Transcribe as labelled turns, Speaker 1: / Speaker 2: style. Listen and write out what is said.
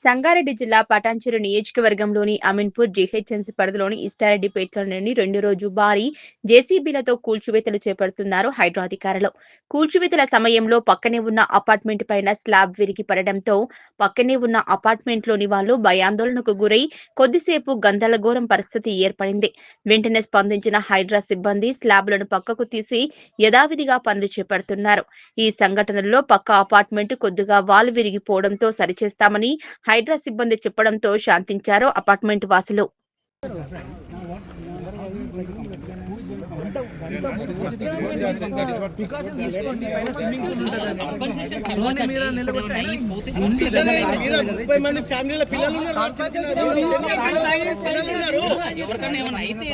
Speaker 1: సంగారెడ్డి జిల్లా పటాన్చెరు నియోజకవర్గంలోని అమీన్పూర్ జీహెచ్ఎంసీ పరిధిలోని ఇష్టారెడ్డిపేటలో నుండి రెండో రోజు భారీ జేసీబీలతో కూల్చివేతలు చేపడుతున్నారు హైడ్రా అధికారులు. కూల్చివేతల సమయంలో పక్కనే ఉన్న అపార్ట్మెంట్ పైన స్లాబ్ విరిగి పడడంతో పక్కనే ఉన్న అపార్ట్మెంట్లోని వాళ్లు భయాందోళనకు గురై కొద్దిసేపు గందరగోళం పరిస్థితి ఏర్పడింది. వెంటనే స్పందించిన హైడ్రా సిబ్బంది స్లాబ్లను పక్కకు తీసి యథావిధిగా పనులు చేపడుతున్నారు. ఈ సంఘటనలో పక్క అపార్ట్మెంట్ కొద్దిగా వాల్ విరిగిపోవడంతో సరిచేస్తామని హైడ్రా సిబ్బంది చెప్పడంతో శాంతించారు అపార్ట్మెంట్ వాసులు.
Speaker 2: ఎవరికన్నా ఏమైనా అయితే